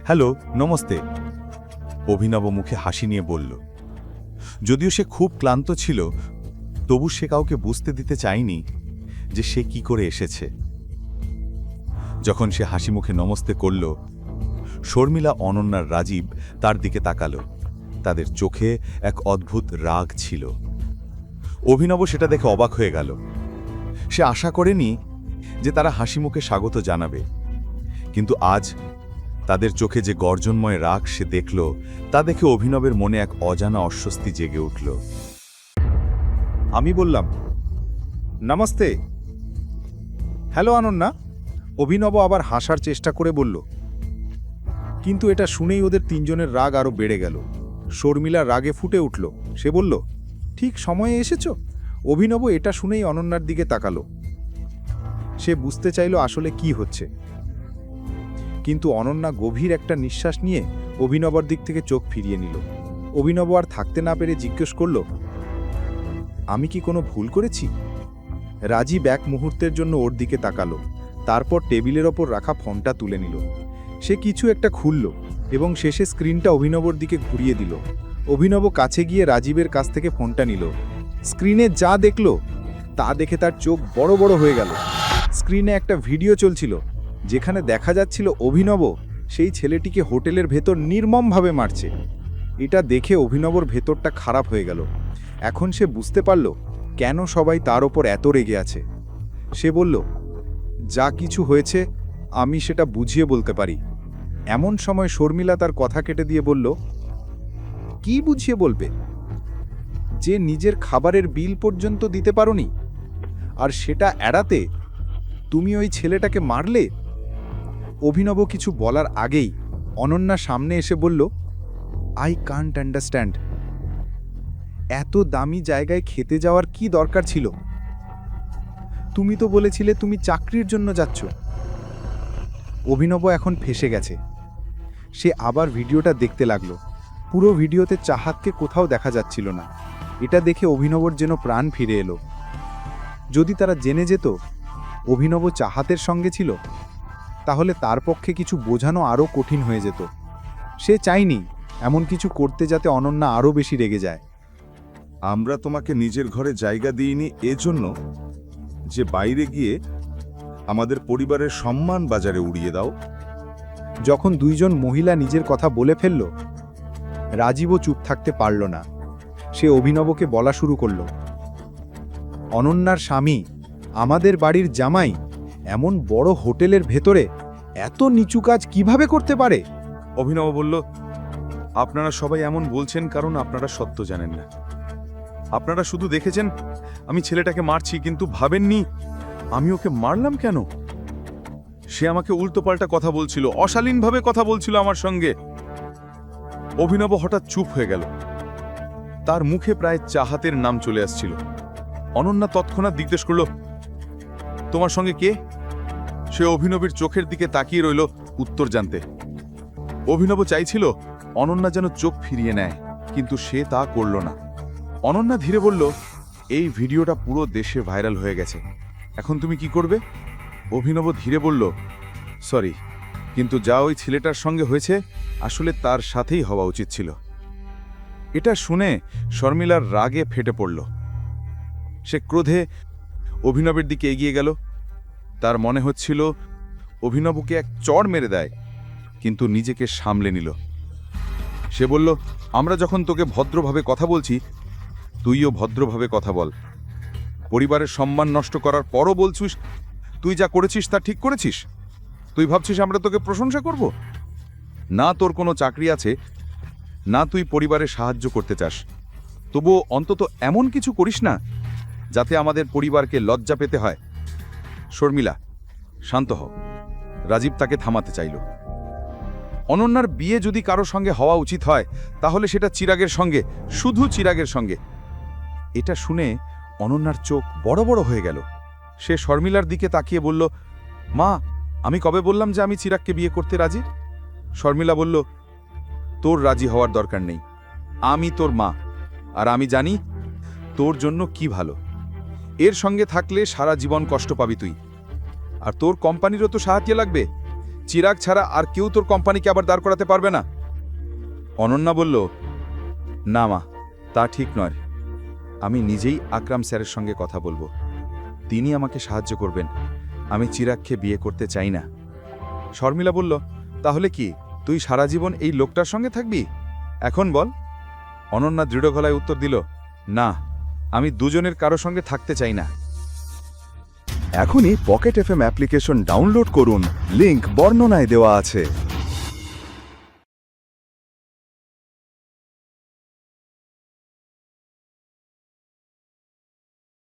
Hello, namaste. অভিনব মুখে হাসি নিয়ে বলল। যদিও সে খুব ক্লান্ত ছিল, তবু সে কাউকে বুঝতে দিতে চায়নি যে সে কি করে এসেছে। যখন সে হাসি মুখে নমস্তে করল, শর্মিলা, অনন্যার রাজীব তার দিকে তাকালো। তাদের চোখে এক অদ্ভুত রাগ ছিল। অভিনব সেটা দেখে অবাক হয়ে গেল। সে আশা করেনি যে তারা হাসি মুখে স্বাগত জানাবে, কিন্তু আজ তাদের চোখে যে গর্জনময় রাগ সে দেখল, তা দেখে অভিনবের মনে এক অজানা অস্বস্তি জেগে উঠল। আমি বললাম, নমস্তে। হ্যালো অনন্যা। অভিনব আবার হাসার চেষ্টা করে বলল, কিন্তু এটা শুনেই ওদের তিনজনের রাগ আরও বেড়ে গেল। শর্মিলা রাগে ফুটে উঠল। সে বলল, ঠিক সময়ে এসেছ। অভিনব এটা শুনেই অনন্যার দিকে তাকালো। সে বুঝতে চাইল আসলে কি হচ্ছে, কিন্তু অনন্যা গভীর একটা নিঃশ্বাস নিয়ে অভিনবর দিক থেকে চোখ ফিরিয়ে নিল। অভিনব আর থাকতে না পেরে জিজ্ঞেস করল, আমি কি কোনো ভুল করেছি? রাজীব এক মুহূর্তের জন্য ওর দিকে তাকালো, তারপর টেবিলের ওপর রাখা ফোনটা তুলে নিল। সে কিছু একটা খুলল এবং শেষে স্ক্রিনটা অভিনবর দিকে ঘুরিয়ে দিল। অভিনব কাছে গিয়ে রাজীবের কাছ থেকে ফোনটা নিল। স্ক্রিনে যা দেখল তা দেখে তার চোখ বড় বড় হয়ে গেল। স্ক্রিনে একটা ভিডিও চলছিল, যেখানে দেখা যাচ্ছিল অভিনব সেই ছেলেটিকে হোটেলের ভেতর নির্মমভাবে মারছে। এটা দেখে অভিনবর ভেতরটা খারাপ হয়ে গেল। এখন সে বুঝতে পারল কেন সবাই তার ওপর এত রেগে আছে। সে বলল, যা কিছু হয়েছে আমি সেটা বুঝিয়ে বলতে পারি। এমন সময় শর্মিলা তার কথা কেটে দিয়ে বলল, কি বুঝিয়ে বলবে? যে নিজের খাবারের বিল পর্যন্ত দিতে পারোনি, আর সেটা এড়াতে তুমি ওই ছেলেটাকে মারলে? অভিনব কিছু বলার আগেই অনন্যা সামনে এসে বলল, আই কান্ট আন্ডারস্ট্যান্ড। এত দামি জায়গায় খেতে যাওয়ার কি দরকার ছিল? তুমি তো বলেছিলে তুমি চাকরির জন্য যাচ্ছ। অভিনব এখন ফেঁসে গেছে। সে আবার ভিডিওটা দেখতে লাগলো। পুরো ভিডিওতে চাহাতকে কোথাও দেখা যাচ্ছিল না। এটা দেখে অভিনবর যেন প্রাণ ফিরে এলো। যদি তারা জেনে যেত অভিনব চাহাতের সঙ্গে ছিল, তাহলে তার পক্ষে কিছু বোঝানো আরও কঠিন হয়ে যেত। সে চায়নি এমন কিছু করতে যাতে অনন্যা আরও বেশি রেগে যায়। আমরা তোমাকে নিজের ঘরে জায়গা দিইনি এজন্য যে বাইরে গিয়ে আমাদের পরিবারের সম্মান বাজারে উড়িয়ে দাও। যখন দুইজন মহিলা নিজের কথা বলে ফেলল, রাজীবও চুপ থাকতে পারল না। সে অভিনবকে বলা শুরু করল, অনন্যার স্বামী, আমাদের বাড়ির জামাই, এমন বড় হোটেলের ভেতরে এত নিচু কাজ কিভাবে করতে পারে? অভিনব বলল, আপনারা সবাই এমন বলছেন কারণ আপনারা সত্য জানেন না। আপনারা শুধু দেখেছেন আমি ছেলেটাকে মারছি, কিন্তু ভাবেননি আমি ওকে মারলাম কেন। সে আমাকে উল্টোপাল্টা কথা বলছিল, অশালীনভাবে কথা বলছিল আমার সঙ্গে। অভিনব হঠাৎ চুপ হয়ে গেল। তার মুখে প্রায় চাহাতের নাম চলে আসছিল। অনন্যা তৎক্ষণাৎ জিজ্ঞেস করল, তোমার সঙ্গে কে? সে অভিনবের চোখের দিকে তাকিয়ে রইল উত্তর জানতে। অভিনব চাইছিল অনন্যা যেন চোখ ফিরিয়ে নেয়, কিন্তু সে তা করল না। অনন্যা ধীরে বলল, এই ভিডিওটা পুরো দেশে ভাইরাল হয়ে গেছে, এখন তুমি কি করবে? অভিনব ধীরে বলল, সরি, কিন্তু যা ওই ছেলেটার সঙ্গে হয়েছে আসলে তার সাথেই হওয়া উচিত ছিল। এটা শুনে শর্মিলার রাগে ফেটে পড়ল। সে ক্রোধে অভিনবের দিকে এগিয়ে গেল। তার মনে হচ্ছিল অভিনবকে এক চড় মেরে দেয়, কিন্তু নিজেকে সামলে নিল। সে বলল, আমরা যখন তোকে ভদ্রভাবে কথা বলছি, তুইও ভদ্রভাবে কথা বল। পরিবারের সম্মান নষ্ট করার পরও বলছিস তুই যা করেছিস তা ঠিক করেছিস। তুই ভাবছিস আমরা তোকে প্রশংসা করব? না তোর কোনো চাকরি আছে, না তুই পরিবারে সাহায্য করতে চাস, তবুও অন্তত এমন কিছু করিস না যাতে আমাদের পরিবারকে লজ্জা পেতে হয়। শর্মিলা, শান্ত হও। রাজীব তাকে থামাতে চাইল। অনন্যার বিয়ে যদি কারো সঙ্গে হওয়া উচিত হয়, তাহলে সেটা চিরাগের সঙ্গে, শুধু চিরাগের সঙ্গে। এটা শুনে অনন্যার চোখ বড় বড় হয়ে গেল। সে শর্মিলার দিকে তাকিয়ে বলল, মা, আমি কবে বললাম যে আমি চিরাগকে বিয়ে করতে রাজি? শর্মিলা বলল, তোর রাজি হওয়ার দরকার নেই। আমি তোর মা, আর আমি জানি তোর জন্য কি ভালো। এর সঙ্গে থাকলে সারা জীবন কষ্ট পাবি তুই। আর তোর কোম্পানিরও তো সাহায্য লাগবে, চিরাগ ছাড়া আর কেউ তোর কোম্পানিকে আবার দাঁড় করাতে পারবে না। অনন্যা বলল, না মা, তা ঠিক নয়। আমি নিজেই আকরাম স্যারের সঙ্গে কথা বলবো, তিনি আমাকে সাহায্য করবেন। আমি চিরাগকে বিয়ে করতে চাই না। শর্মিলা বলল, তাহলে কি তুই সারা জীবন এই লোকটার সঙ্গে থাকবি? এখন বল। অনন্যা দৃঢ় গলায় উত্তর দিল, না, আমি দুজনের কারো সঙ্গে থাকতে চাই না। এখনই পকেট এফএম অ্যাপ্লিকেশন ডাউনলোড করুন, লিংক বর্ণনায় দেওয়া আছে।